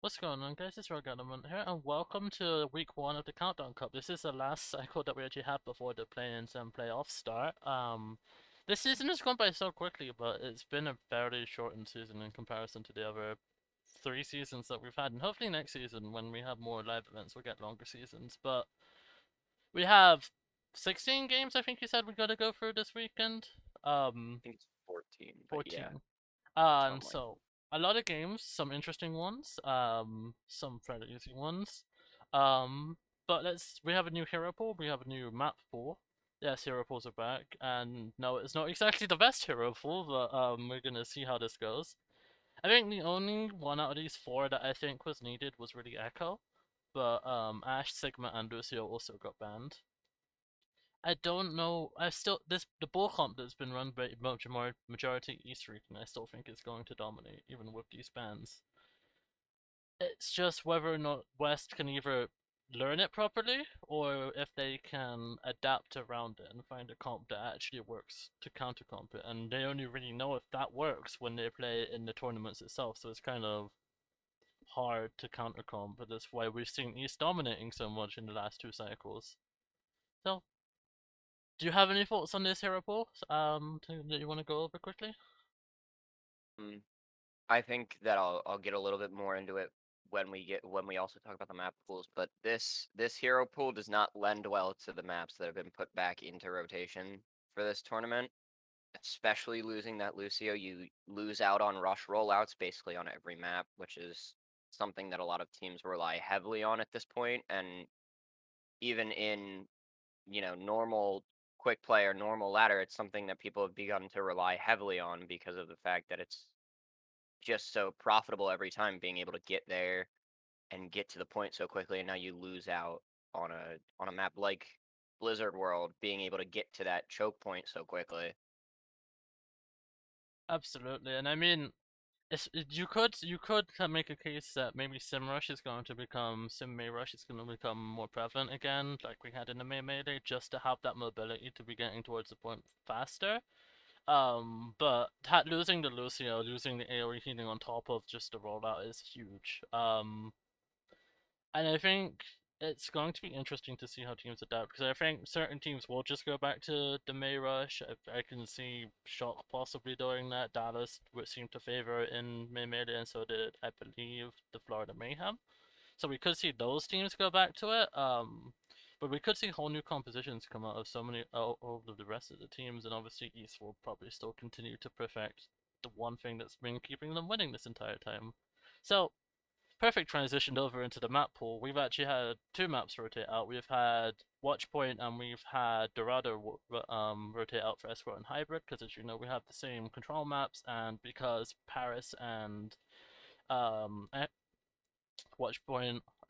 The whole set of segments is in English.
What's going on, guys? It's Rogadamon here, and welcome to week one of the Countdown Cup. This is the last cycle that we actually have before the play-ins and playoffs start. This season has gone by so quickly, but it's been a fairly shortened season in comparison to the other three seasons that we've had, and hopefully next season, when we have more live events, we'll get longer seasons. But we have 16 games, I think you said we gotta go through this weekend. I think it's 14, but yeah, 14. And something like so a lot of games, some interesting ones, some fairly easy ones. But we have a new hero pool, we have a new map pool. Yes, hero pools are back, and no, it's not exactly the best hero pool, but we're gonna see how this goes. I think the only one out of these four that I think was needed was really Echo, but Ash, Sigma, and Lucio also got banned. I don't know. I still the bull comp that's been run by majority East region. I still think is going to dominate even with these bans. It's just whether or not West can either learn it properly or if they can adapt around it and find a comp that actually works to counter comp it. And they only really know if that works when they play in the tournaments itself. So it's kind of hard to counter comp. But that's why we've seen East dominating so much in the last two cycles. So do you have any thoughts on this hero pool? That you want to go over quickly? mm, I think that I'll get a little bit more into it when we also talk about the map pools. But this hero pool does not lend well to the maps that have been put back into rotation for this tournament. Especially losing that Lucio, you lose out on rush rollouts basically on every map, which is something that a lot of teams rely heavily on at this point. And even in normal quick play or normal ladder, it's something that people have begun to rely heavily on because of the fact that it's just so profitable every time being able to get there and get to the point so quickly, and now you lose out on a map like Blizzard World being able to get to that choke point so quickly. Absolutely, and I mean, you could make a case that maybe Sim May Rush is going to become more prevalent again, like we had in the May Melee, just to have that mobility to be getting towards the point faster. But losing the Lucio, losing the AoE healing on top of just the rollout is huge. And I think it's going to be interesting to see how teams adapt because I think certain teams will just go back to the May Rush. I can see Shock possibly doing that. Dallas would seem to favor it in May Melee, and so did I believe the Florida Mayhem. So we could see those teams go back to it. But we could see whole new compositions come out of all of the rest of the teams, and obviously East will probably still continue to perfect the one thing that's been keeping them winning this entire time. So perfect transitioned over into the map pool. We've actually had two maps rotate out. We've had Watchpoint and we've had Dorado rotate out for Escort and Hybrid because, as you know, we have the same control maps, and because Paris and Watchpoint,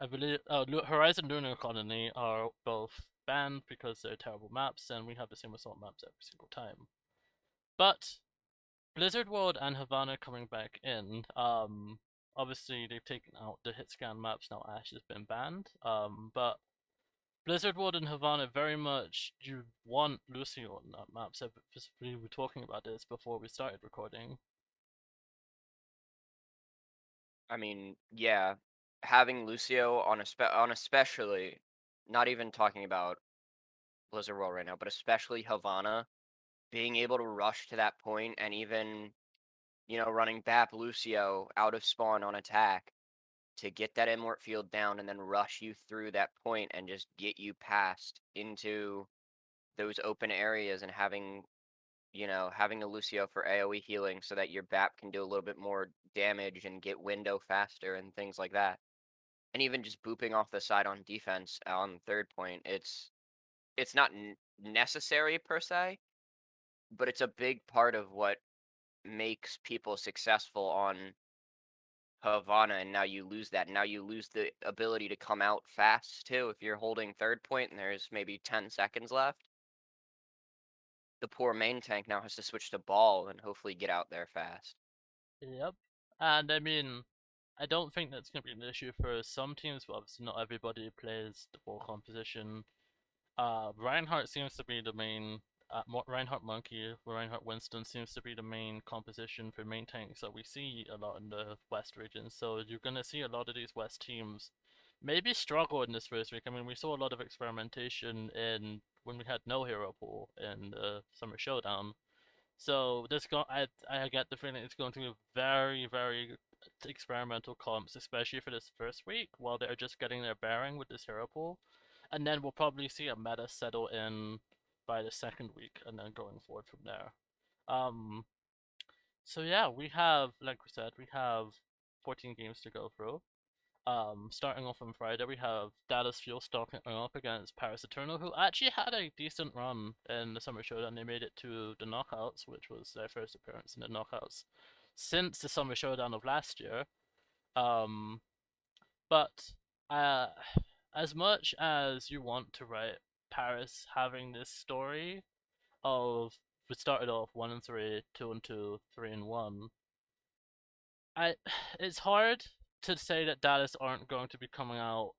I believe, Horizon Lunar Colony are both banned because they're terrible maps, and we have the same assault maps every single time. But Blizzard World and Havana coming back in. Obviously they've taken out the hit scan maps now. Ash has been banned. But Blizzard World and Havana very much you want Lucio on that map. So we were talking about this before we started recording. I mean, yeah, having Lucio on especially not even talking about Blizzard World right now, but especially Havana being able to rush to that point and even running BAP Lucio out of spawn on attack to get that Immort field down and then rush you through that point and just get you past into those open areas and having a Lucio for AoE healing so that your BAP can do a little bit more damage and get window faster and things like that. And even just booping off the side on defense on third point, it's not necessary per se, but it's a big part of what makes people successful on Havana, and now you lose that. Now you lose the ability to come out fast too. If you're holding third point and there's maybe 10 seconds left, the poor main tank now has to switch to ball and hopefully get out there fast. Yep. And I mean, I don't think that's going to be an issue for some teams, but obviously not everybody plays the ball composition. Reinhardt seems to be the main Reinhardt Monkey, Reinhardt Winston seems to be the main composition for main tanks that we see a lot in the West region. So you're gonna see a lot of these West teams maybe struggle in this first week. I mean, we saw a lot of experimentation in when we had no hero pool in the Summer Showdown. So I get the feeling it's going to be very very experimental comps, especially for this first week while they're just getting their bearing with this hero pool, and then we'll probably see a meta settle in by the second week, and then going forward from there. Um, so yeah, we have, like we said, we have 14 games to go through. Starting off on Friday, we have Dallas Fuel stocking up against Paris Eternal, who actually had a decent run in the Summer Showdown. They made it to the knockouts, which was their first appearance in the knockouts since the Summer Showdown of last year. Um, but uh, as much as you want to write Paris having this story of we started off 1-3, 2-2, 3-1, I it's hard to say that Dallas aren't going to be coming out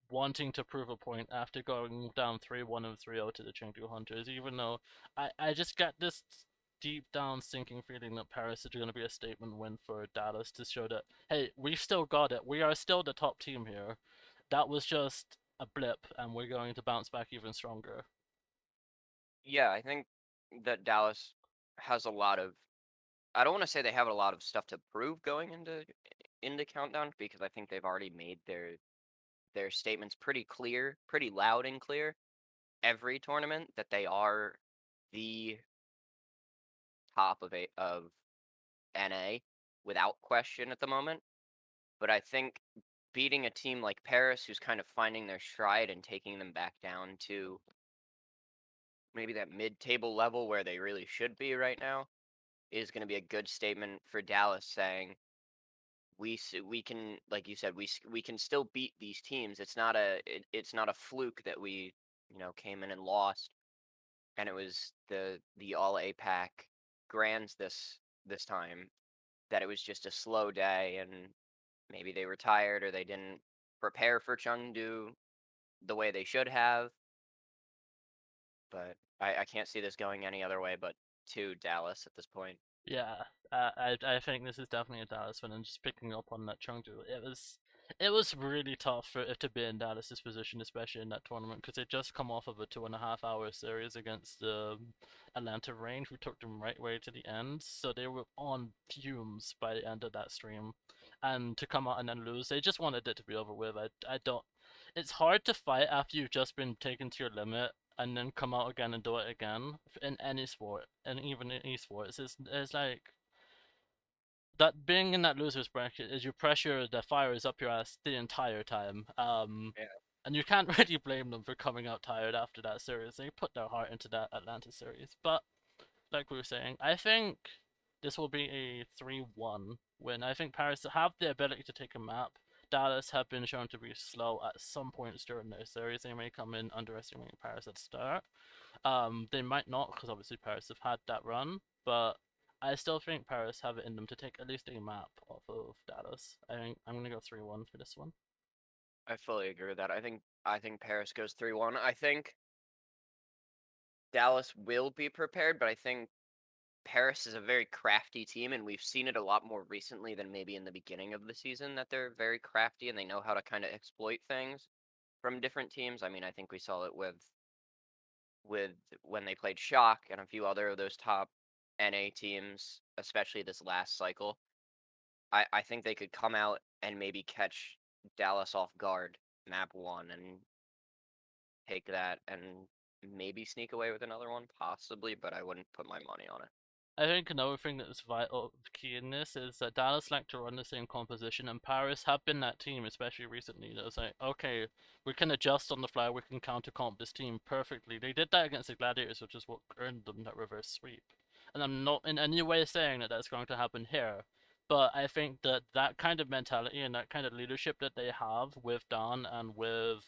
wanting to prove a point after going down 3-1 and 3-0 to the Chengdu Hunters, even though I just get this deep down sinking feeling that Paris is going to be a statement win for Dallas to show that, hey, we've still got it. We are still the top team here. That was just a blip, and we're going to bounce back even stronger. Yeah, I think that Dallas has a lot of. I don't want to say they have a lot of stuff to prove going into Countdown because I think they've already made their statements pretty clear, pretty loud and clear every tournament that they are the top of NA without question at the moment. But I think beating a team like Paris, who's kind of finding their stride and taking them back down to maybe that mid-table level where they really should be right now, is going to be a good statement for Dallas, saying we can, like you said, we can still beat these teams. It's not a fluke that we came in and lost, and it was the all APAC grands this time, that it was just a slow day and maybe they were tired or they didn't prepare for Chengdu the way they should have. But I can't see this going any other way but to Dallas at this point. Yeah, I think this is definitely a Dallas win, and just picking up on that Chengdu, it was really tough for it to be in Dallas's position, especially in that tournament, because they just come off of a 2.5 hour series against the Atlanta Range, who took them right way to the end, so they were on fumes by the end of that stream, and to come out and then lose, they just wanted it to be over with. I don't. It's hard to fight after you've just been taken to your limit and then come out again and do it again in any sport, and even in esports. It's like that being in that losers bracket is you pressure the fires up your ass the entire time. Yeah. And you can't really blame them for coming out tired after that series. They put their heart into that Atlanta series. But like we were saying, I think this will be a 3-1 win. I think Paris have the ability to take a map. Dallas have been shown to be slow at some points during their series. They may come in underestimating Paris at the start. They might not, because obviously Paris have had that run, but I still think Paris have it in them to take at least a map off of Dallas. I think I'm gonna go 3-1 for this one. I fully agree with that. I think Paris goes 3-1. I think Dallas will be prepared, but I think Paris is a very crafty team, and we've seen it a lot more recently than maybe in the beginning of the season, that they're very crafty and they know how to kind of exploit things from different teams. I mean, I think we saw it with when they played Shock and a few other of those top NA teams, especially this last cycle. I think they could come out and maybe catch Dallas off guard map one and take that and maybe sneak away with another one, possibly, but I wouldn't put my money on it. I think another thing that's vital key in this is that Dallas like to run the same composition, and Paris have been that team, especially recently. That's like, okay, we can adjust on the fly, we can counter comp this team perfectly. They did that against the Gladiators, which is what earned them that reverse sweep. And I'm not in any way saying that that's going to happen here, but I think that that kind of mentality and that kind of leadership that they have with Dan and with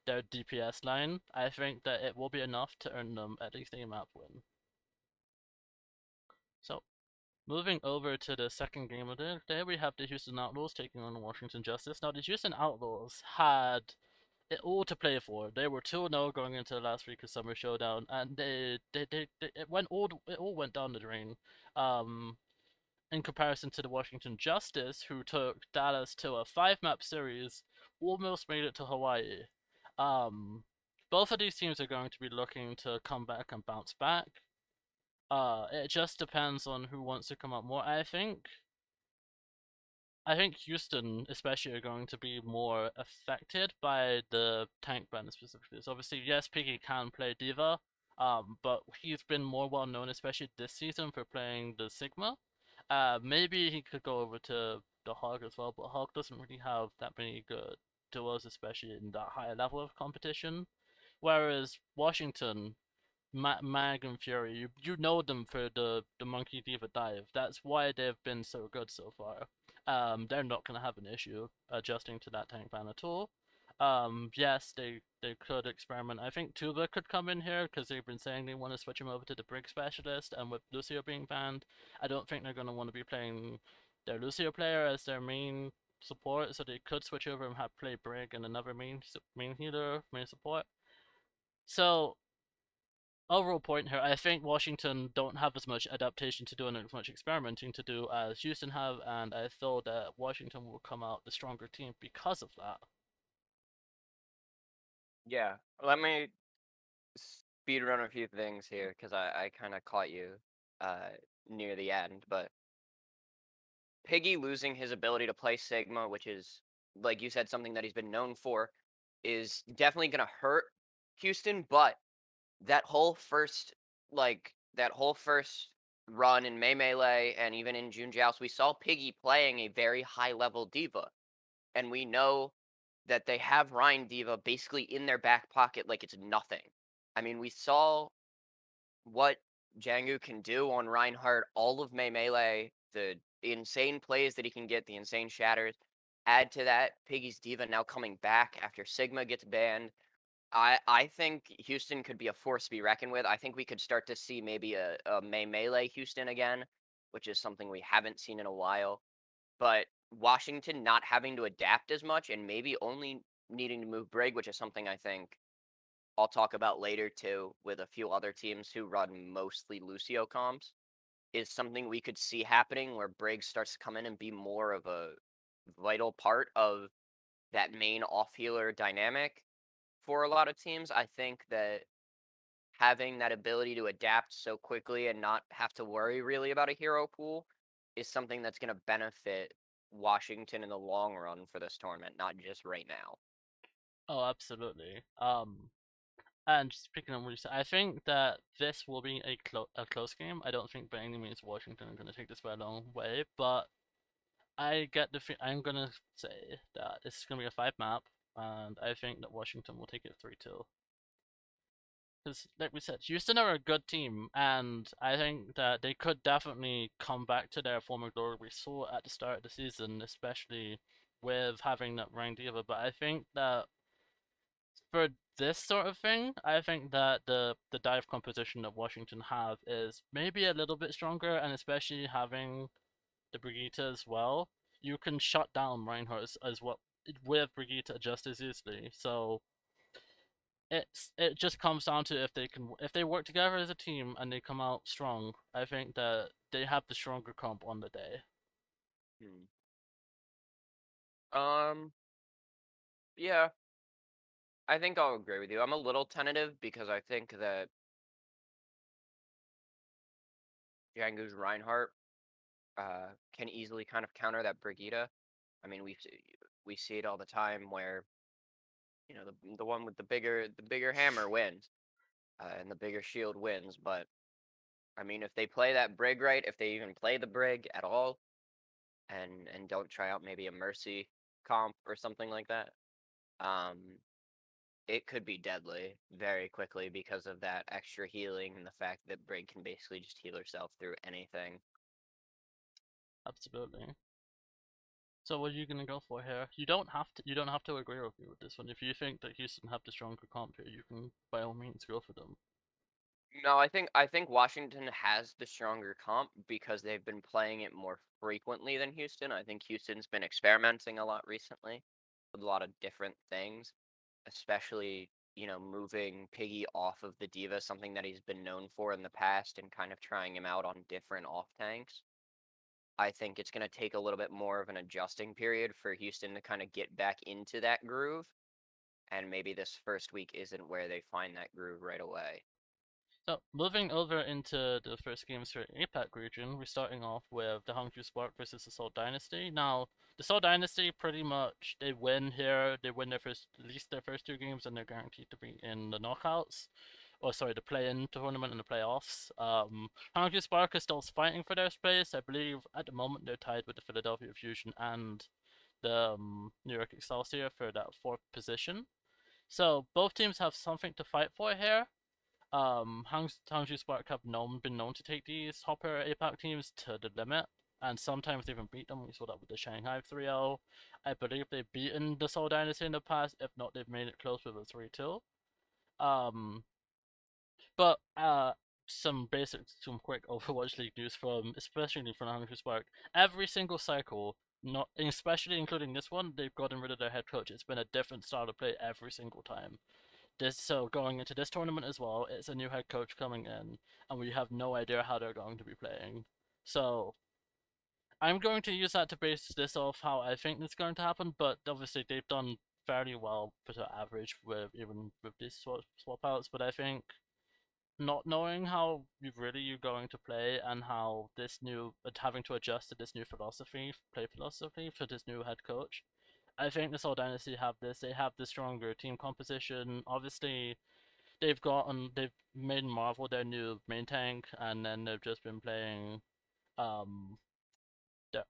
their DPS line, I think that it will be enough to earn them at least a map win. So moving over to the second game of the day, we have the Houston Outlaws taking on Washington Justice. Now, the Houston Outlaws had all to play for. They were 2-0 going into the last week of Summer Showdown, and it all went down the drain. Um, in comparison to the Washington Justice, who took Dallas to a 5-map series, almost made it to Hawaii. Um, both of these teams are going to be looking to come back and bounce back. It just depends on who wants to come up more. I think Houston, especially, are going to be more affected by the tank ban specifically. So obviously, yes, Piggy can play D.Va, but he's been more well known, especially this season, for playing the Sigma. Maybe he could go over to the Hog as well, but Hog doesn't really have that many good duos, especially in that higher level of competition. Whereas Washington, Mag and Fury, you know them for the Monkey D.Va dive. That's why they've been so good so far. They're not gonna have an issue adjusting to that tank ban at all. Yes, they could experiment. I think Tuba could come in here because they've been saying they want to switch him over to the Brig Specialist, and with Lucio being banned, I don't think they're gonna want to be playing their Lucio player as their main support, so they could switch over and have play Brig and another main healer, main support. So overall point here, I think Washington don't have as much adaptation to do and as much experimenting to do as Houston have, and I feel that Washington will come out the stronger team because of that. Yeah, let me speed run a few things here because I kind of caught you uh, near the end. But Piggy losing his ability to play Sigma, which is, like you said, something that he's been known for, is definitely going to hurt Houston. But that whole first, that whole first run in May Melee and even in June Joust, we saw Piggy playing a very high level D.Va. And we know that they have Ryan D.Va basically in their back pocket like it's nothing. I mean, we saw what Django can do on Reinhardt all of May Melee, the insane plays that he can get, the insane shatters. Add to that Piggy's D.Va now coming back after Sigma gets banned. I think Houston could be a force to be reckoned with. I think we could start to see maybe a May Melee Houston again, which is something we haven't seen in a while. But Washington not having to adapt as much and maybe only needing to move Brig, which is something I think I'll talk about later too, with a few other teams who run mostly Lucio comps, is something we could see happening where Brig starts to come in and be more of a vital part of that main off healer dynamic for a lot of teams. I think that having that ability to adapt so quickly and not have to worry really about a hero pool is something that's going to benefit Washington in the long run for this tournament, not just right now. Oh, absolutely. And speaking of what you said, I think that this will be a close game. I don't think by any means Washington are going to take this by a long way, but I'm gonna say that it's gonna be a 5-map, and I think that Washington will take it 3-2. Because, like we said, Houston are a good team, and I think that they could definitely come back to their former glory we saw at the start of the season, especially with having that Ryan D.Va. But I think that for this sort of thing, I think that the dive composition that Washington have is maybe a little bit stronger, and especially having the Brigitte as well, you can shut down Reinhardt as well with Brigitte just as easily. So it just comes down to if they work together as a team and they come out strong. I think that they have the stronger comp on the day. Hmm. Um, yeah, I think I'll agree with you. I'm a little tentative because I think that Django's Reinhardt can easily kind of counter that Brigitte. I mean, we see it all the time where the one with the bigger hammer wins, and the bigger shield wins. But I mean, if they play that Brig right, if they even play the Brig at all, and don't try out maybe a Mercy comp or something like that, um, it could be deadly very quickly because of that extra healing and the fact that Brig can basically just heal herself through anything. Absolutely. So what are you gonna go for here? You don't have to agree with me with this one. If you think that Houston have the stronger comp here, you can by all means go for them. No, I think Washington has the stronger comp because they've been playing it more frequently than Houston. I think Houston's been experimenting a lot recently with a lot of different things. especially, moving Piggy off of the Diva, something that he's been known for in the past, and kind of trying him out on different off tanks. I think it's going to take a little bit more of an adjusting period for Houston to kind of get back into that groove, and maybe this first week isn't where they find that groove right away. So moving over into the first games for APAC region, we're starting off with the Hangzhou Spark versus the Seoul Dynasty. Now, the Seoul Dynasty pretty much they win here. They win their first, at least their first two games, and they're guaranteed to be in the knockouts. Or sorry, the play-in tournament and the playoffs. Hangzhou Spark is still fighting for their place. I believe at the moment they're tied with the Philadelphia Fusion and the New York Excelsior for that fourth position. So both teams have something to fight for here. Hangzhou Spark have been known to take these Hopper APAC teams to the limit, and sometimes even beat them. We saw that with the Shanghai 3-0. I believe they've beaten the Seoul Dynasty in the past. If not, they've made it close with a 3-2. Um, but some quick Overwatch League news from, especially from Hangzhou Spark. Every single cycle, not especially including this one, they've gotten rid of their head coach. It's been a different style of play every single time. So going into this tournament as well, it's a new head coach coming in, and we have no idea how they're going to be playing. So I'm going to use that to base this off how I think it's going to happen. But obviously they've done fairly well for the average with even with these swap outs. But I think not knowing how you're going to play and how this new having to adjust to this new play philosophy for this new head coach. I think the Seoul Dynasty have this. They have the stronger team composition. Obviously, they've made Marvel their new main tank, and then they've just been playing um the,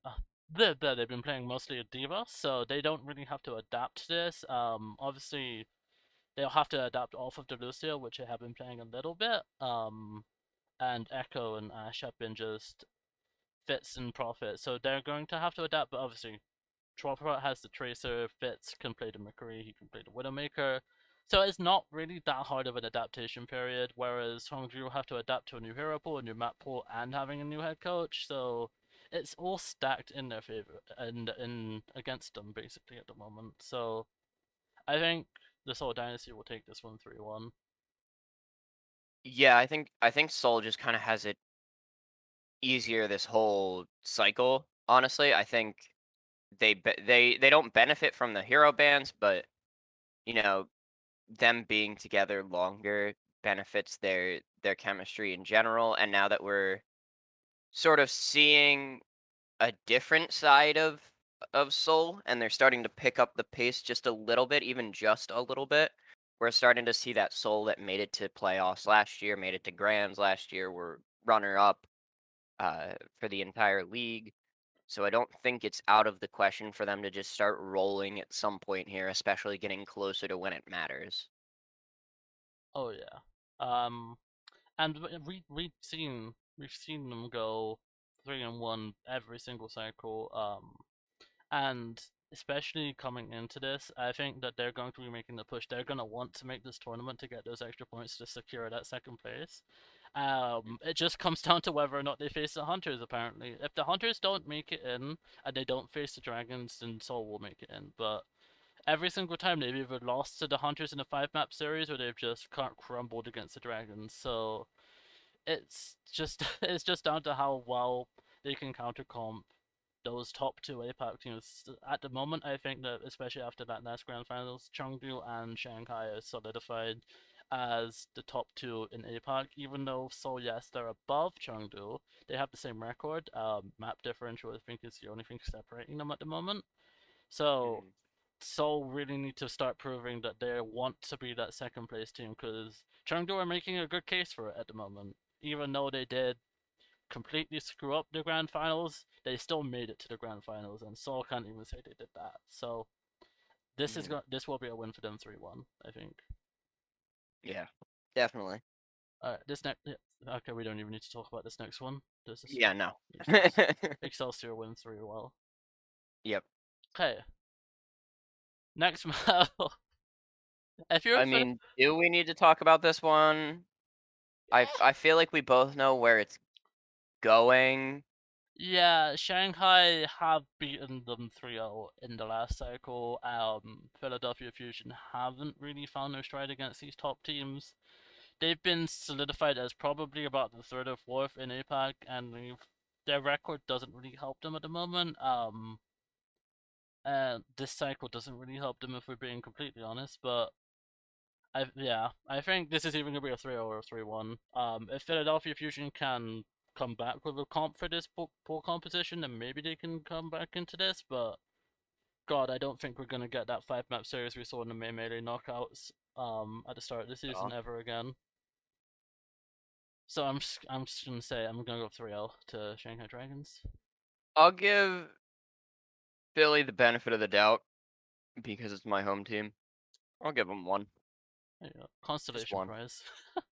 uh, they've been playing mostly a diva, so they don't really have to adapt to this. Obviously they'll have to adapt off of the Lucio, which they have been playing a little bit. And Echo and Ash have been just Fitz and Prophet, so they're going to have to adapt. But obviously Prophet has the Tracer, Fitz can play the McCree, he can play the Widowmaker. So it's not really that hard of an adaptation period, whereas Hongju will have to adapt to a new hero pool, a new map pool, and having a new head coach. So it's all stacked in their favor and in against them basically at the moment. So I think the Seoul Dynasty will take this one 3-1. Yeah, I think Seoul just kind of has it easier this whole cycle. Honestly, I think they don't benefit from the hero bans, but you know them being together longer benefits their chemistry in general. And now that we're sort of seeing a different side of Seoul, and they're starting to pick up the pace just a little bit, even just a little bit. We're starting to see that Seoul that made it to playoffs last year, made it to grands last year, were runner up for the entire league. So I don't think it's out of the question for them to just start rolling at some point here, especially getting closer to when it matters. Oh yeah. Um, and we've seen them go 3-1 every single cycle. And especially coming into this, I think that they're going to be making the push. They're going to want to make this tournament to get those extra points to secure that second place. It just comes down to whether or not they face the Hunters, apparently. If the Hunters don't make it in, and they don't face the Dragons, then Seoul will make it in. But every single time they've either lost to the Hunters in a 5-map series, or they've just crumbled against the Dragons. So it's just down to how well they can counter comp those top two APAC teams. At the moment, I think that especially after that last grand finals, Chengdu and Shanghai are solidified as the top two in APAC. Even though Seoul, yes, they're above Chengdu, they have the same record. Map differential, I think, is the only thing separating them at the moment. So Mhm. Seoul really need to start proving that they want to be that second place team because Chengdu are making a good case for it at the moment. Even though they did completely screw up the grand finals, they still made it to the grand finals, and Seoul can't even say they did that. So Mhm. this will be a win for them 3-1, I think. Yeah, definitely. Alright, this next yeah, okay, we don't even need to talk about this next one. This is Yeah, no. Excelsior wins 3-well. Yep. Okay, next battle. If you're I a mean, do we need to talk about this one? I feel like we both know where it's going. Yeah, Shanghai have beaten them 3-0 in the last cycle. Philadelphia Fusion haven't really found their stride against these top teams. They've been solidified as probably about the third or fourth in APAC, and their record doesn't really help them at the moment. And this cycle doesn't really help them if we're being completely honest. But I think this is even gonna be a 3-0 or a 3-1. If Philadelphia Fusion can come back with a comp for this poor composition, then maybe they can come back into this. But God, I don't think we're gonna get that 5-map series we saw in the May Melee knockouts at the start of the season Oh. ever again. So I'm just gonna say I'm gonna go 3-0 to Shanghai Dragons. I'll give Philly the benefit of the doubt because it's my home team. I'll give them one. There you go. Just Constellation one. prize.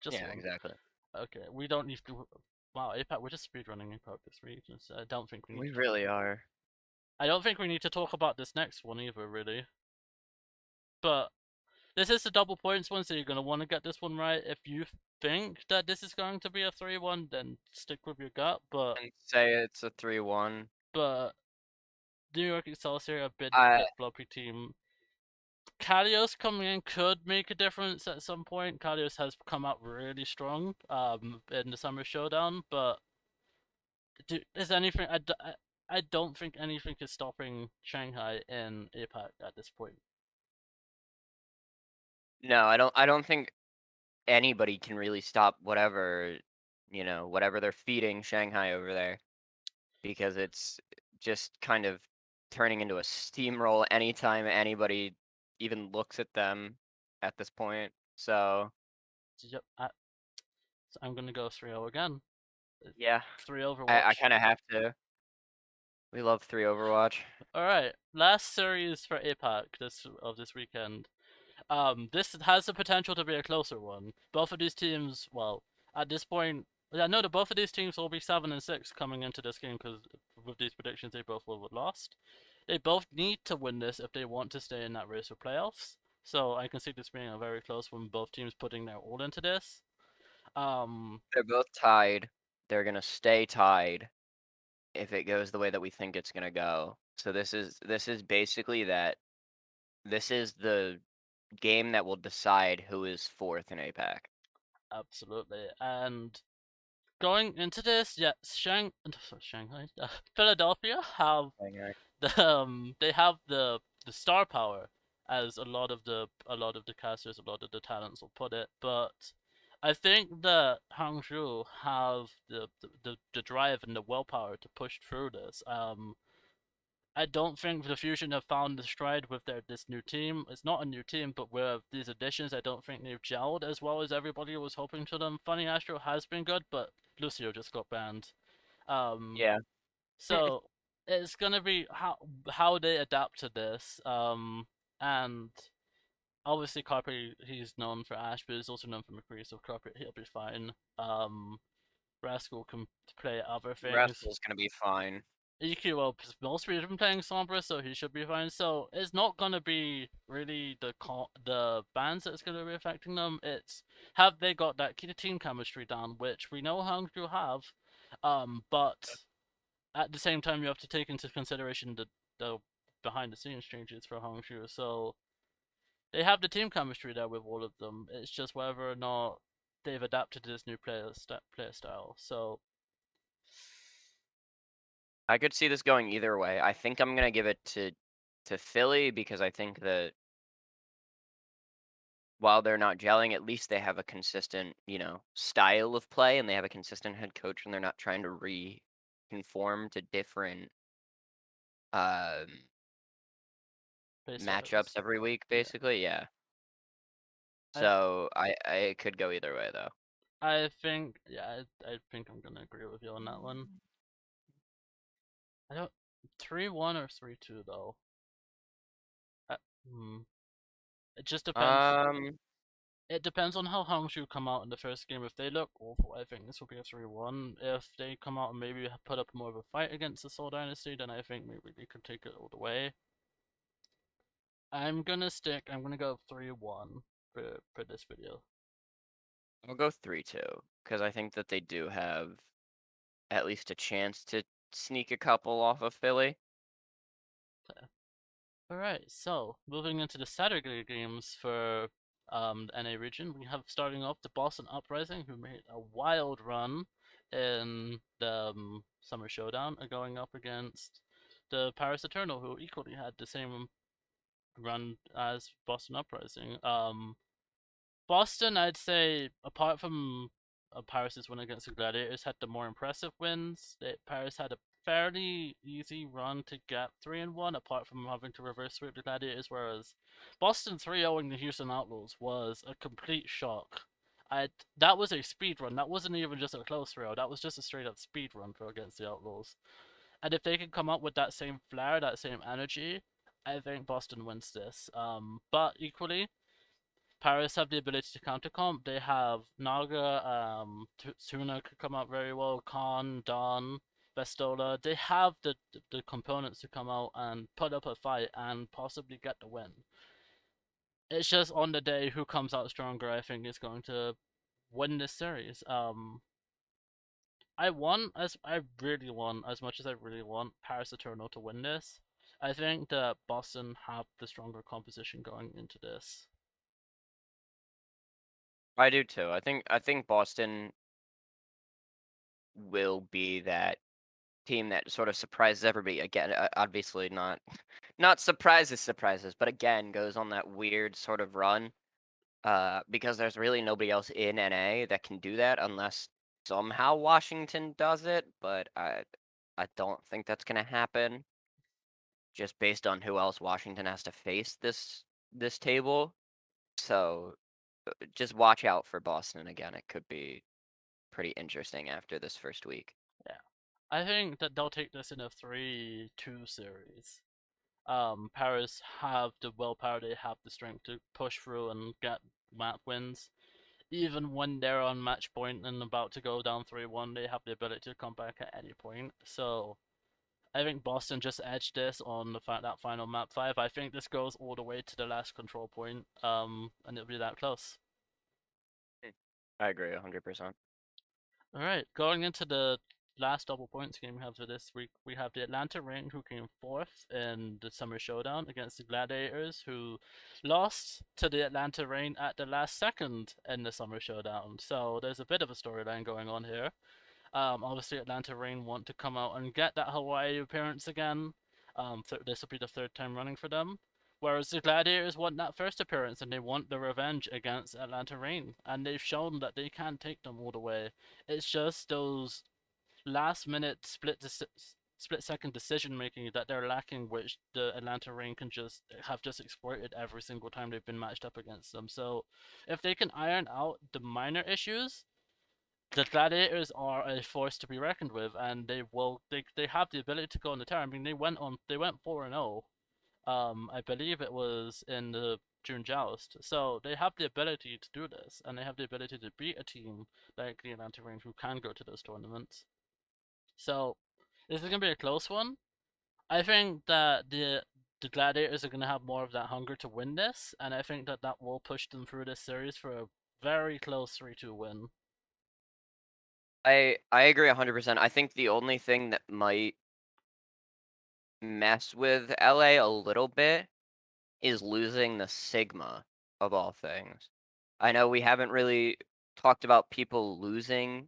Just Yeah, one. exactly. Okay, we don't need to. Wow, APAC, we're just speedrunning APAC this week. I don't think we need We to talk. really are. I don't think we need to talk about this next one either, really. But this is the double points one, so you're gonna want to get this one right. If you think that this is going to be a 3-1, then stick with your gut. But And say it's a 3-1. but New York Excelsior, a I bit floppy team. Kalios coming in could make a difference at some point. Kalios has come out really strong in the Summer Showdown, but is anything? I don't think anything is stopping Shanghai in APAC at this point. no, I don't think anybody can really stop whatever they're feeding Shanghai over there because it's just kind of turning into a steamroll anytime anybody even looks at them at this point. So, Yep, so I'm gonna go 3-0 again. yeah, 3 I Overwatch. kind of have to. We love 3 Overwatch. All right, last series for APAC this weekend. This has the potential to be a closer one. Both of these teams, well, at this point, I know that both of these teams will be 7-6 coming into this game because with these predictions they both will have lost. They both need to win this if they want to stay in that race for playoffs. So I can see this being a very close one. Both teams putting their all into this. Um, They're both tied. They're gonna stay tied if it goes the way that we think it's gonna go. So this is basically that. This is the game that will decide who is fourth in APAC. Absolutely. And going into this, yeah, Shanghai, Philadelphia have Okay. they have the star power, as a lot of the casters, a lot of the talents will put it. But I think that Hangzhou have the drive and the willpower to push through this. I don't think the Fusion have found the stride with this new team. It's not a new team, but with these additions, I don't think they've gelled as well as everybody was hoping to them. Funny Astro has been good, but Lucio just got banned. Um, Yeah. so it's gonna be how they adapt to this. And obviously Carpe, he's known for Ash, but he's also known for McCree, so Carpe, he'll be fine. Rascal can play other things. Rascal's gonna be fine. EQ, well, mostly has been playing Sombra, so he should be fine. So it's not gonna be really the bans that's gonna be affecting them. It's have they got that key team chemistry down, which we know Hangzhou have. But at the same time, you have to take into consideration the behind the scenes changes for Hangzhou. So they have the team chemistry there with all of them. It's just whether or not they've adapted to this new player style. So I could see this going either way. I think I'm gonna give it to Philly because I think that while they're not gelling, at least they have a consistent style of play and they have a consistent head coach and they're not trying to conform to different um base settings. matchups every week, Yeah. basically. Yeah. I So I could go either way though. I think yeah, I think I'm gonna agree with you on that one. I don't 3-1 or 3-2 though. Uh, hmm. It just depends. Um, It depends on how Hangzhou come out in the first game. If they look awful, I think this will be a 3-1. If they come out and maybe put up more of a fight against the Seoul Dynasty, then I think maybe they could take it all the way. I'm gonna go 3-1 for this video. I'll go 3-2 because I think that they do have at least a chance sneak a couple off of Philly. Alright, so moving into the Saturday games for the NA region, we have starting off the Boston Uprising, who made a wild run in the Summer Showdown, going up against the Paris Eternal, who equally had the same run as Boston Uprising. Boston, I'd say, apart from Paris's win against the Gladiators, had the more impressive wins. Paris had a fairly easy run to get 3-1, apart from having to reverse sweep the Gladiators, whereas Boston 3-0ing the Houston Outlaws was a complete shock. That was a speed run. That wasn't even just a close 3-0. That was just a straight up speed run for against the Outlaws. And if they can come up with that same flair, that same energy, I think Boston wins this. But equally, Paris have the ability to counter comp. They have Naga, Tuna could come out very well, Khan, Don, Bestola. They have the components to come out and put up a fight and possibly get the win. It's just on the day who comes out stronger, I think, is going to win this series. I really want, as much as I really want Paris Eternal to win this. I think that Boston have the stronger composition going into this. I do too. I think Boston will be that team that sort of surprises everybody again. Obviously not not surprises, but again goes on that weird sort of run. Because there's really nobody else in NA that can do that unless somehow Washington does it, but I don't think that's gonna happen just based on who else Washington has to face this table. So just watch out for Boston again. It could be pretty interesting after this first week. Yeah. I think that they'll take this in a 3-2 series. Paris have the willpower, they have the strength to push through and get map wins. Even when they're on match point and about to go down 3-1, they have the ability to come back at any point. So I think Boston just edged this on that final map 5. I think this goes all the way to the last control point, and it'll be that close. Hmm. I agree 100%. All right, going into the last double points game we have for this week, we have the Atlanta Reign, who came fourth in the Summer Showdown against the Gladiators, who lost to the Atlanta Reign at the last second in the Summer Showdown. So there's a bit of a storyline going on here. Obviously, Atlanta Reign want to come out and get that Hawaii appearance again. This will be the third time running for them. Whereas the Gladiators want that first appearance and they want the revenge against Atlanta Reign. And they've shown that they can take them all the way. It's just those last minute split second decision making that they're lacking, which the Atlanta Reign can just exploited every single time they've been matched up against them. So if they can iron out the minor issues, the Gladiators are a force to be reckoned with, and they have the ability to go on the tear. I mean, they went 4-0. I believe it was in the June Joust. So they have the ability to do this, and they have the ability to beat a team like the Atlanta Reign who can go to those tournaments. So this is gonna be a close one. I think that the Gladiators are gonna have more of that hunger to win this, and I think that that will push them through this series for a very close 3-2 win. I agree 100%. I think the only thing that might mess with LA a little bit is losing the Sigma of all things. I know we haven't really talked about people losing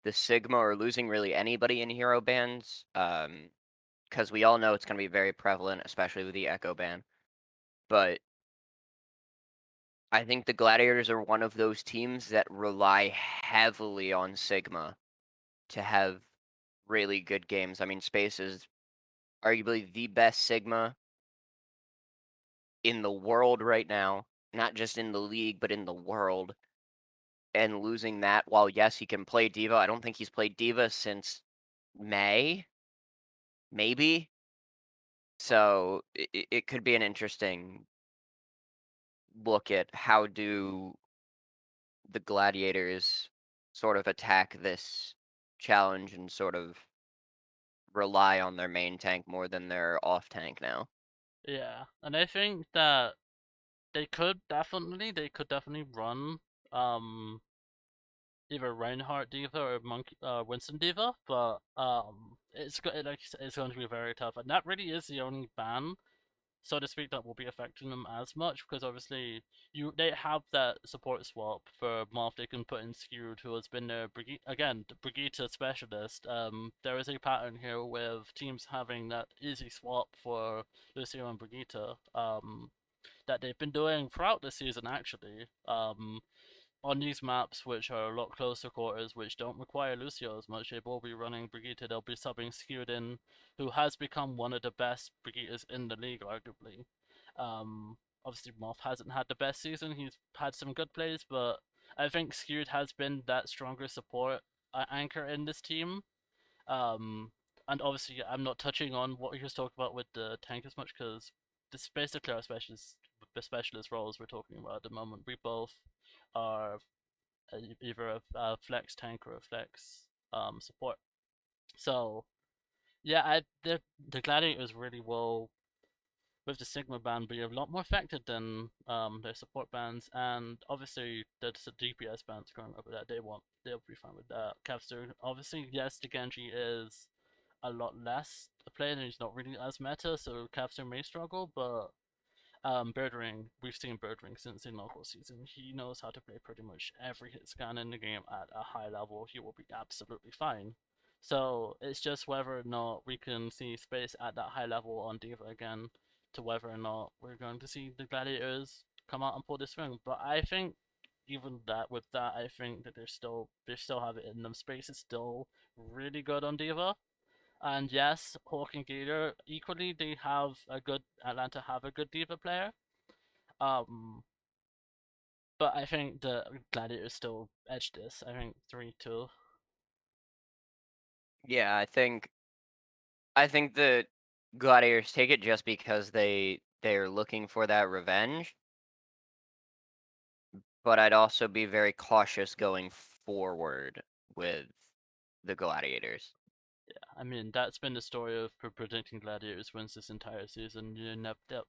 the Sigma or losing really anybody in hero bans, because we all know it's going to be very prevalent, especially with the Echo ban. But I think the Gladiators are one of those teams that rely heavily on Sigma to have really good games. I mean, Space is arguably the best Sigma in the world right now, not just in the league, but in the world. And losing that, while yes, he can play Diva, I don't think he's played Diva since May, maybe. So it could be an interesting look at how do the Gladiators sort of attack this challenge and sort of rely on their main tank more than their off tank now. Yeah, and I think that they could definitely run um either Reinhardt Diva or Monkey Winston Diva, but like you said, it's going to be very tough, and that really is the only ban, so to speak, that will be affecting them as much, because obviously they have that support swap for Moth. They can put in Skewed, who has been their Brigitte specialist. There is a pattern here with teams having that easy swap for Lucio and Brigitte. That they've been doing throughout the season actually. On these maps, which are a lot closer quarters, which don't require Lucio as much, they will be running Brigitte. They'll be subbing Skewden, who has become one of the best Brigittes in the league, arguably. Obviously, Moth hasn't had the best season. He's had some good plays, but I think Skewed has been that stronger support anchor in this team. Um, and obviously, I'm not touching on what he was talking about with the tank as much because this is basically our specialist roles we're talking about at the moment. We both are either a flex tank or a flex support. So yeah, the gladiators really will, with the Sigma ban, be a lot more affected than their support bans, and obviously the DPS bans going over that they'll be fine with that. Capster, obviously, yes, the Genji is a lot less to play and he's not really as meta, so Capster may struggle, but Birdring, we've seen Birdring since the inaugural season. He knows how to play pretty much every hit scan in the game at a high level. He will be absolutely fine. So it's just whether or not we can see space at that high level on Diva again, to whether or not we're going to see the Gladiators come out and pull this ring. But I think even that with that, I think that they still have it in them. Space is still really good on Diva. And yes, Hawk and Gator equally they have a good Atlanta have a good diva player. Um, but I think the Gladiators still edge this. I think 3-2. Yeah, I think the Gladiators take it just because they're looking for that revenge, but I'd also be very cautious going forward with the Gladiators. I mean that's been the story of predicting Gladiators wins this entire season.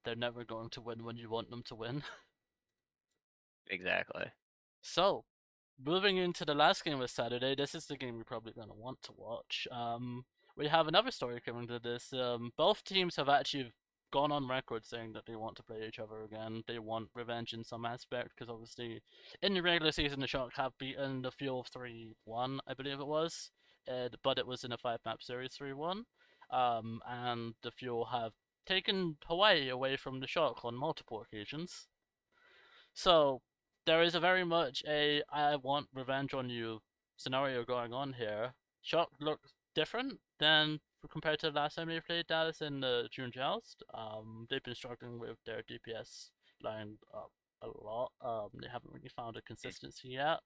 They're never going to win when you want them to win. Exactly. So, moving into the last game of Saturday, this is the game you're probably going to want to watch. We have another story coming to this. Both teams have actually gone on record saying that they want to play each other again. They want revenge in some aspect, because obviously, in the regular season, the Shark have beaten the Fuel 3-1, I believe it was. But it was in a 5-map series 3-1. And the Fuel have taken Hawaii away from the Shark on multiple occasions. So there is a very much a I want revenge on you scenario going on here. Shock looks different than compared to the last time they played Dallas in the June Joust. They've been struggling with their DPS line up a lot. They haven't really found a consistency yet.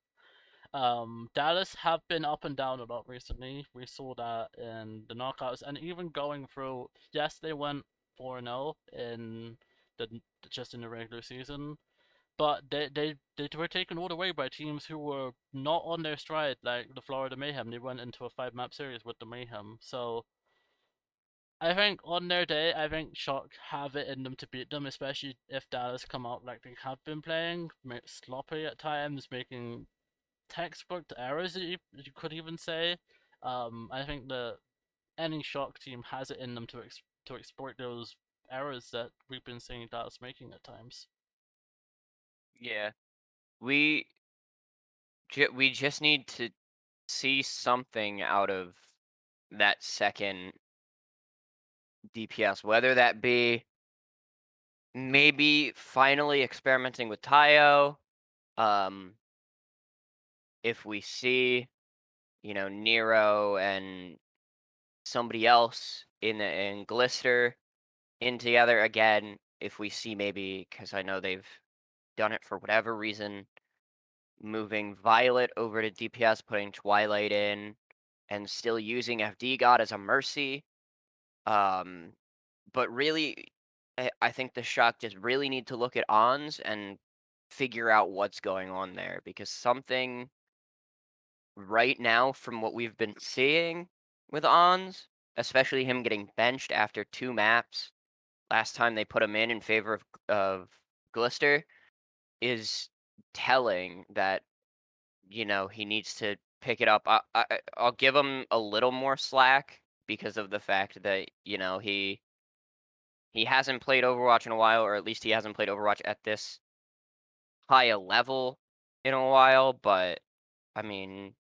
Dallas have been up and down a lot recently. We saw that in the knockouts, and even going through. Yes, they went 4-0 in the just in the regular season, but they were taken all the way by teams who were not on their stride, like the Florida Mayhem. They went into a 5-map series with the Mayhem. So I think on their day, I think Shock have it in them to beat them, especially if Dallas come out like they have been playing, sloppy at times, making textbook errors. You could even say. I think that any Shock team has it in them to exploit those errors that we've been seeing Dallas making at times. Yeah. We we just need to see something out of that second DPS, whether that be maybe finally experimenting with Tayo. Um, if we see, Nero and somebody else in Glister in together again, if we see maybe, because I know they've done it for whatever reason, moving Violet over to DPS, putting Twilight in, and still using FD God as a mercy. Um, but really, I think the Shock just really need to look at Ons and figure out what's going on there, because something right now, from what we've been seeing with Ons, especially him getting benched after 2 maps, last time they put him in favor of Glister, is telling that he needs to pick it up. I'll give him a little more slack because of the fact that, he hasn't played Overwatch in a while, or at least he hasn't played Overwatch at this high a level in a while, but I mean,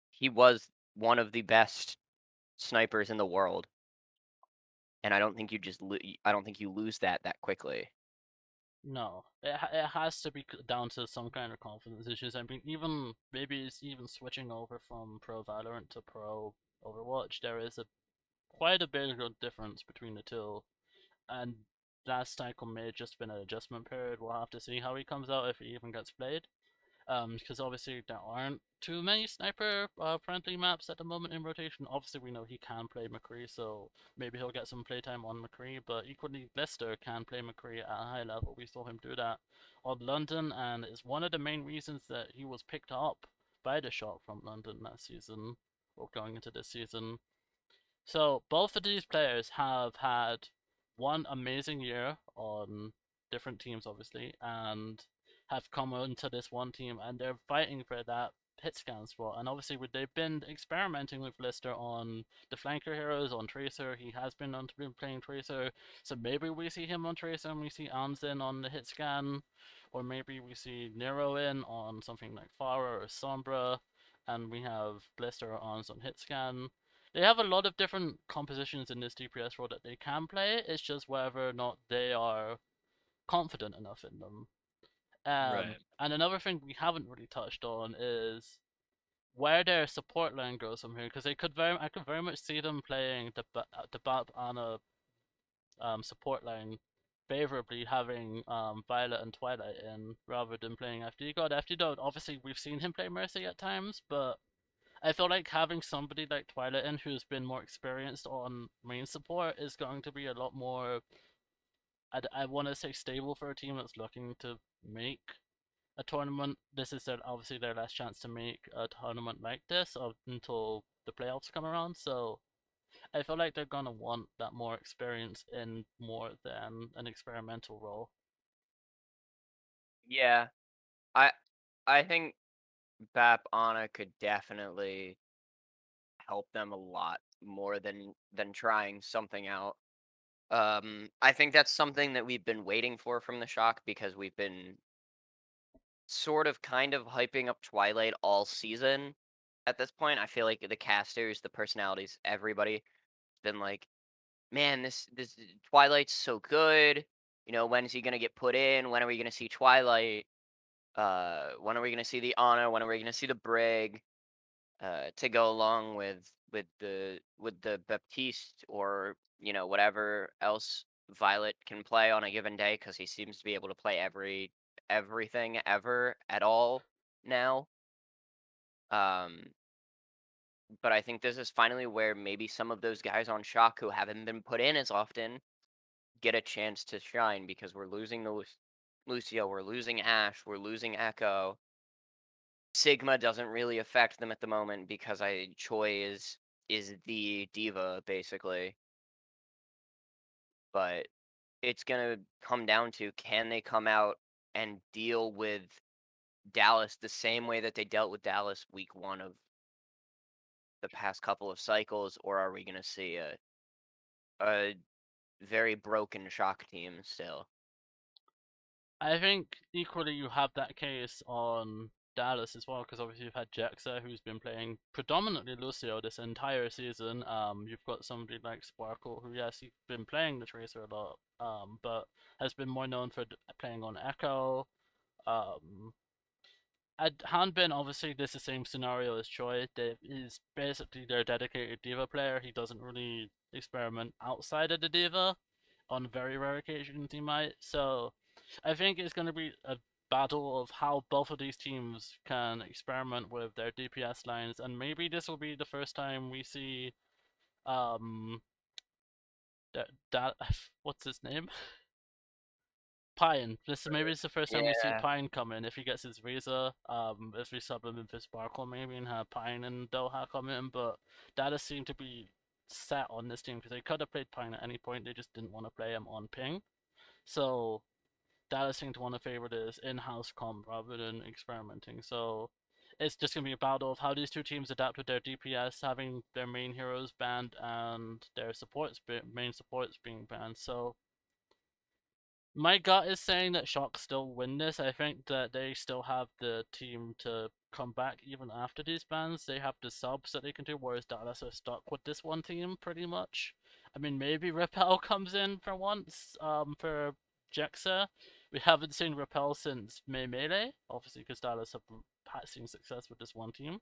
he was one of the best snipers in the world, and I don't think you lose that quickly. No, it has to be down to some kind of confidence issues. I mean, even maybe it's even switching over from Pro Valorant to Pro Overwatch. There is a quite a bit of difference between the two, and last cycle may have just been an adjustment period. We'll have to see how he comes out if he even gets played. Because obviously there aren't too many sniper friendly maps at the moment in rotation. Obviously, we know he can play McCree, so maybe he'll get some playtime on McCree. But equally, Lister can play McCree at a high level. We saw him do that on London, and it's one of the main reasons that he was picked up by the Shock from London last season, or going into this season. So both of these players have had one amazing year on different teams, obviously, and have come into this one team, and they're fighting for that hit scan spot. And obviously, they've been experimenting with Lister on the flanker heroes, on Tracer. He has been playing Tracer, so maybe we see him on Tracer, and we see Anzin on the hit scan, or maybe we see Nero in on something like Pharah or Sombra, and we have Blister on some hit scan. They have a lot of different compositions in this DPS role that they can play. It's just whether or not they are confident enough in them. Right. And another thing we haven't really touched on is where their support line goes from here, because I could very much see them playing the Bap Ana support line favorably, having Violet and Twilight in rather than playing FD God. FD God, obviously we've seen him play Mercy at times, but I feel like having somebody like Twilight in who's been more experienced on main support is going to be a lot more, I want to say, stable for a team that's looking to make a tournament. This is obviously their last chance to make a tournament like this until the playoffs come around. So I feel like they're gonna want that more experience in more than an experimental role. Yeah. I I think Bap Ana could definitely help them a lot more than trying something out. I think that's something that we've been waiting for from the Shock because we've been sort of kind of hyping up Twilight all season. At this point, I feel like the casters, the personalities, everybody been like, "Man, this Twilight's so good. When is he gonna get put in? When are we gonna see Twilight? When are we gonna see the Ana? When are we gonna see the Brig?" To go along with the Baptiste, or whatever else Violet can play on a given day, because he seems to be able to play everything ever at all now. Um, but I think this is finally where maybe some of those guys on Shock who haven't been put in as often get a chance to shine, because we're losing the Lucio, we're losing Ash, we're losing Echo. Sigma doesn't really affect them at the moment because Choi is the diva basically, but it's gonna come down to, can they come out and deal with Dallas the same way that they dealt with Dallas week 1 of the past couple of cycles, or are we gonna see a very broken Shock team still? I think equally you have that case on Dallas as well, because obviously you've had Jaxa, who's been playing predominantly Lucio this entire season. You've got somebody like Sparkle, who, yes, he's been playing the Tracer a lot, but has been more known for playing on Echo. Um, at Hanbin, obviously, this is the same scenario as Choi. That is basically their dedicated diva player. He doesn't really experiment outside of the diva. On very rare occasions, he might. So, I think it's going to be a battle of how both of these teams can experiment with their DPS lines, and maybe this will be the first time we see um that what's his name? Pine. Maybe it's the first time we see Yeah. Pine come in if he gets his Razor. If we sub him in for Sparkle maybe and have Pine and Doha come in, but that has seemed to be set on this team because they could have played Pine at any point. They just didn't want to play him on ping. So Dallas seem to want to favor this in-house comp rather than experimenting. So it's just gonna be a battle of how these two teams adapt with their DPS having their main heroes banned and their main supports being banned. So my gut is saying that Shock still win this. I think that they still have the team to come back even after these bans. They have the subs that they can do, whereas Dallas are stuck with this one team pretty much. I mean, maybe Repel comes in for once, for Jexa. We haven't seen Repel since May Melee, obviously because Dallas have seen success with this one team.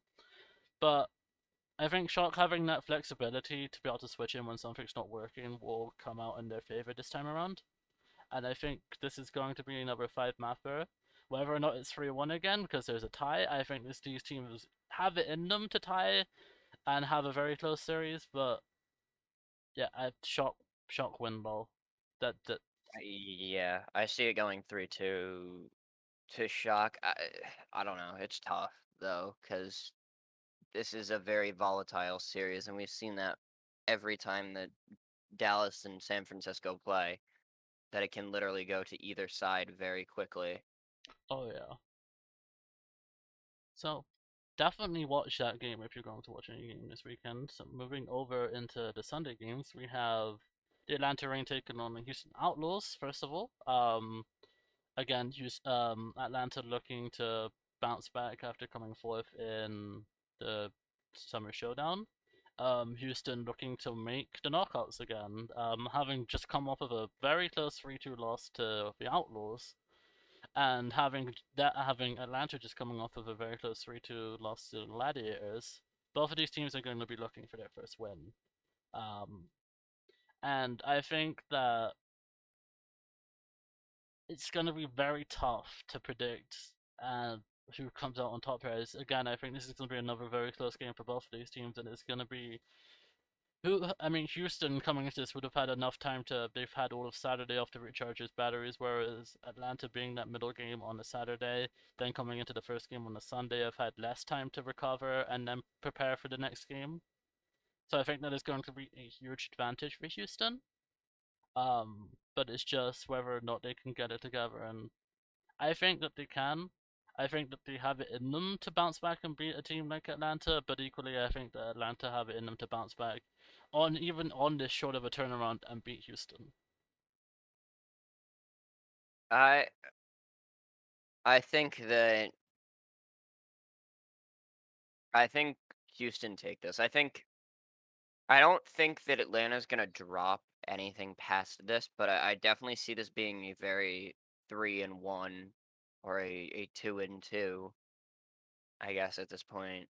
But I think Shock having that flexibility to be able to switch in when something's not working will come out in their favor this time around, and I think this is going to be another 5 mapper. Whether or not it's 3-1 again, because there's a tie, I think these teams have it in them to tie and have a very close series, but yeah, shock win ball. That Yeah, I see it going 3-2 to Shock. I don't know. It's tough though, because this is a very volatile series, and we've seen that every time that Dallas and San Francisco play, that it can literally go to either side very quickly. Oh yeah. So definitely watch that game if you're going to watch any game this weekend. So moving over into the Sunday games, we have the Atlanta Reign taking on the Houston Outlaws. First of all, again, Atlanta looking to bounce back after coming fourth in the Summer Showdown. Houston looking to make the knockouts again, having just come off of a very close 3-2 loss to the Outlaws, and having Atlanta just coming off of a very close 3-2 loss to the Gladiators. Both of these teams are going to be looking for their first win. Um, and I think that it's going to be very tough to predict who comes out on top here. Again, I think this is going to be another very close game for both of these teams, and it's going to be who. I mean, Houston coming into this would have had enough time to. They've had all of Saturday off to recharge his batteries, whereas Atlanta being that middle game on the Saturday, then coming into the first game on the Sunday, have had less time to recover and then prepare for the next game. So I think that is going to be a huge advantage for Houston. But it's just whether or not they can get it together, and I think that they can. I think that they have it in them to bounce back and beat a team like Atlanta, but equally, I think that Atlanta have it in them to bounce back on even on this short of a turnaround and beat Houston. I I think that I think Houston take this. I don't think that Atlanta's gonna drop anything past this, but I definitely see this being a very 3-1 or a 2-2, I guess at this point,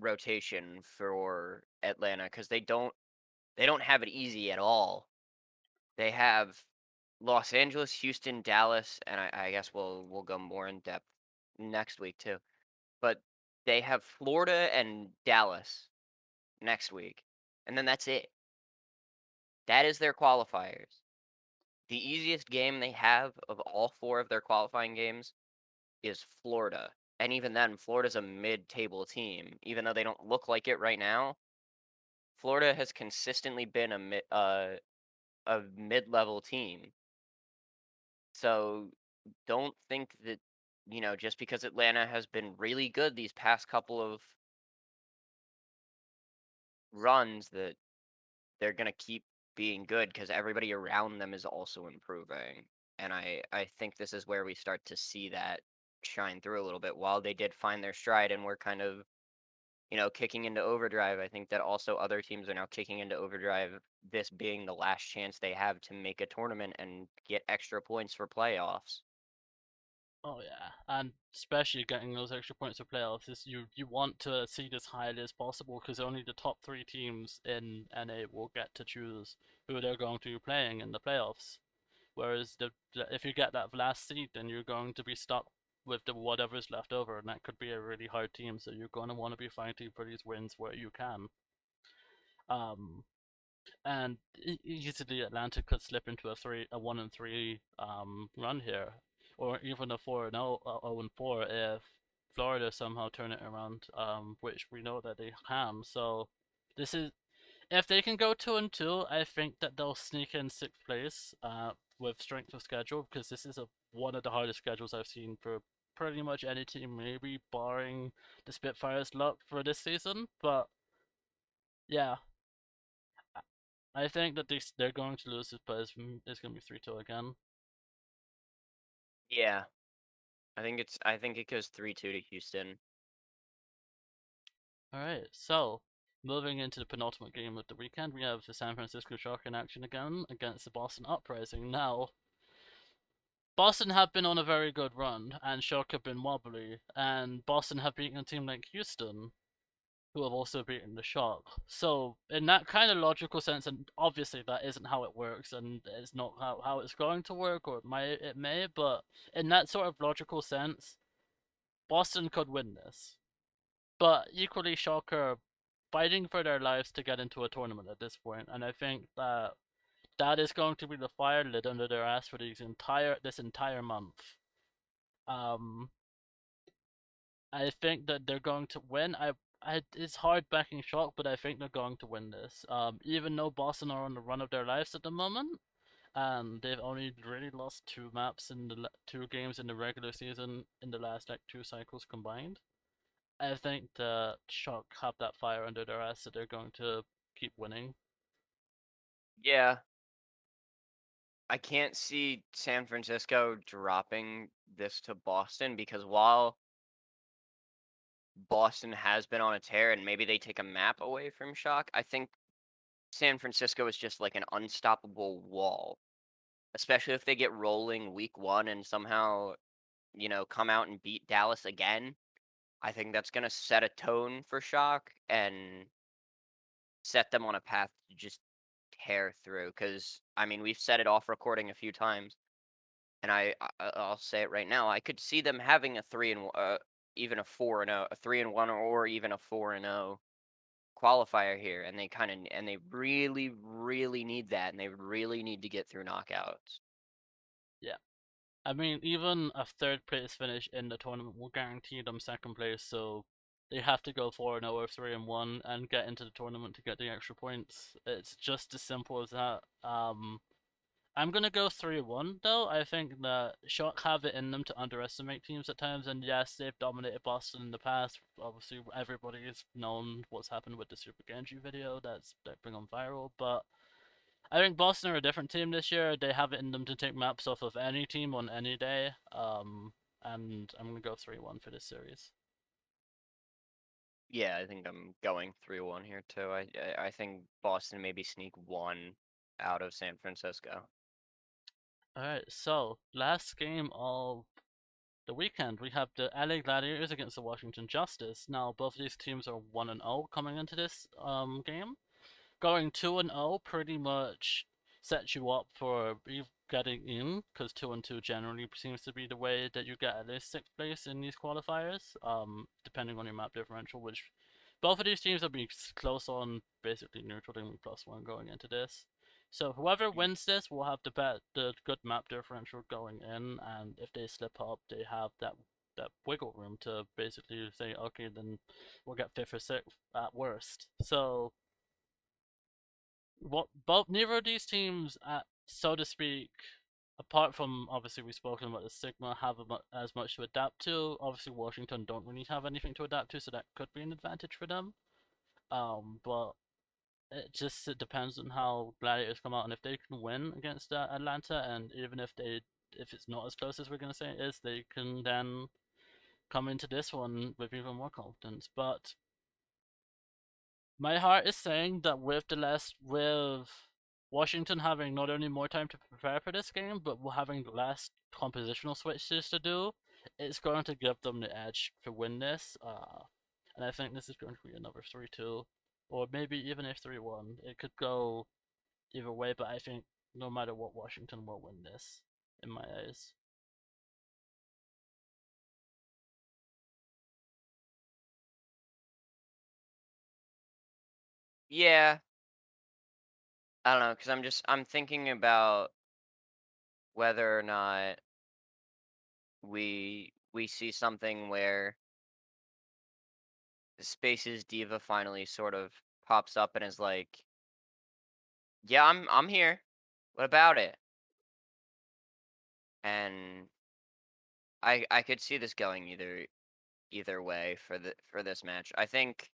rotation for Atlanta because they don't have it easy at all. They have Los Angeles, Houston, Dallas, and I guess we'll go more in depth next week too. But they have Florida and Dallas next week, and then that's it. That is their qualifiers. The easiest game they have of all four of their qualifying games is Florida. And even then, Florida's a mid-table team. Even though they don't look like it right now, Florida has consistently been a mid-level team. So don't think that, just because Atlanta has been really good these past couple of runs that they're going to keep being good because everybody around them is also improving. And I think this is where we start to see that shine through a little bit. While they did find their stride and were kind of, kicking into overdrive, I think that also other teams are now kicking into overdrive, this being the last chance they have to make a tournament and get extra points for playoffs. Oh yeah, and especially getting those extra points for playoffs is you want to seed as highly as possible because only the top 3 teams in NA will get to choose who they're going to be playing in the playoffs. Whereas if you get that last seed, then you're going to be stuck with the whatever's left over, and that could be a really hard team. So you're going to want to be fighting for these wins where you can. Um, and easily Atlanta could slip into a 1-3 run here, or even a 0-4 if Florida somehow turn it around, which we know that they can. So this is if they can go 2-2, I think that they'll sneak in 6th place, with strength of schedule because this is one of the hardest schedules I've seen for pretty much any team, maybe barring the Spitfires' luck for this season. But yeah, I think that they're going to lose this, but it's going to be 3-2 again. Yeah, I think it goes 3-2 to Houston. All right, so moving into the penultimate game of the weekend, we have the San Francisco Shock in action again against the Boston Uprising. Now, Boston have been on a very good run, and Shock have been wobbly, and Boston have beaten a team like Houston, who have also beaten the Shock. So, in that kind of logical sense, and obviously that isn't how it works, and it's not how it's going to work, or it may, but in that sort of logical sense, Boston could win this. But equally, Shock are fighting for their lives to get into a tournament at this point, and I think that that is going to be the fire lit under their ass for this entire month. Um, I think that they're going to win. It's hard backing Shock, but I think they're going to win this. Even though Boston are on the run of their lives at the moment, and they've only really lost two maps in the 2 games in the regular season in the last like 2 cycles combined. I think the Shock have that fire under their ass that they're going to keep winning. Yeah, I can't see San Francisco dropping this to Boston because while Boston has been on a tear and maybe they take a map away from Shock, I think San Francisco is just like an unstoppable wall, especially if they get rolling week 1 and somehow, come out and beat Dallas again. I think that's going to set a tone for Shock and set them on a path to just tear through cuz I mean, we've said it off recording a few times and I'll say it right now. I could see them having a 3 and even a 4 and 0, a 3 and 1 or even a 4 and 0 qualifier here and they really need that and they really need to get through knockouts. Yeah. I mean, even a third place finish in the tournament will guarantee them second place, so they have to go 4-0 or 3-1 and get into the tournament to get the extra points. It's just as simple as that. I'm gonna go 3-1 though. I think that Shock have it in them to underestimate teams at times, and yes, they've dominated Boston in the past. Obviously, everybody's known what's happened with the Super Genji video that been on viral, but I think Boston are a different team this year. They have it in them to take maps off of any team on any day. And I'm gonna go 3-1 for this series. Yeah, I think I'm going 3-1 here too. I think Boston maybe sneak one out of San Francisco. All right, so last game of the weekend, we have the LA Gladiators against the Washington Justice. Now, both of these teams are 1-0 coming into this game. Going 2-0 pretty much sets you up for getting in, because 2-2 generally seems to be the way that you get at least 6th place in these qualifiers, depending on your map differential, which both of these teams will be close on, basically neutral, they'll be +1 going into this. So whoever wins this will have the good map differential going in, and if they slip up, they have that wiggle room to basically say, okay, then we'll get 5th or 6th at worst. So what both neither of these teams, so to speak, apart from obviously we've spoken about the Sigma, have as much to adapt to. Obviously, Washington don't really have anything to adapt to, so that could be an advantage for them. But it depends on how Gladiators come out, and if they can win against Atlanta, and even if it's not as close as we're gonna say it is, they can then come into this one with even more confidence. But my heart is saying that with Washington having not only more time to prepare for this game, but having less compositional switches to do, it's going to give them the edge to win this. And I think this is going to be another 3-2, or maybe even a 3-1. It could go either way, but I think no matter what, Washington will win this, in my eyes. Yeah, I don't know because I'm thinking about whether or not we see something where the Spaces Diva finally sort of pops up and is like, "Yeah, I'm here. What about it?" and I could see this going either way for this match. I think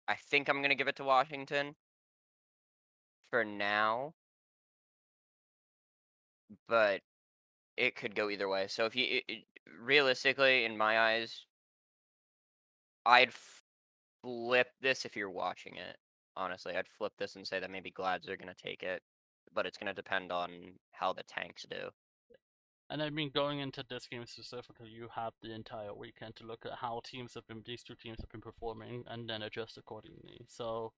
I'm gonna give it to Washington for now, but it could go either way. So if realistically, in my eyes, I'd flip this if you're watching it. Honestly, I'd flip this and say that maybe Glads are gonna take it, but it's gonna depend on how the tanks do. And I mean, going into this game specifically, you have the entire weekend to look at how these two teams have been performing, and then adjust accordingly. So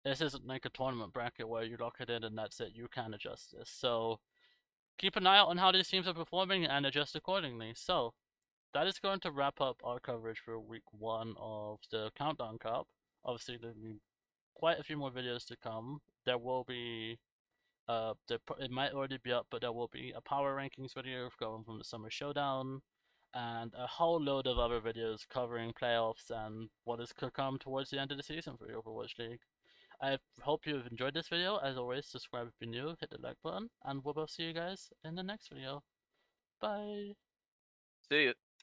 this isn't like a tournament bracket where you lock it in and that's it. You can adjust this. So keep an eye out on how these teams are performing and adjust accordingly. So that is going to wrap up our coverage for week 1 of the Countdown Cup. Obviously, there'll be quite a few more videos to come. There will be it might already be up, but there will be a power rankings video going from the Summer Showdown, and a whole load of other videos covering playoffs and what is to come towards the end of the season for the Overwatch League. I hope you've enjoyed this video. As always, subscribe if you're new, hit the like button, and we'll both see you guys in the next video. Bye! See you.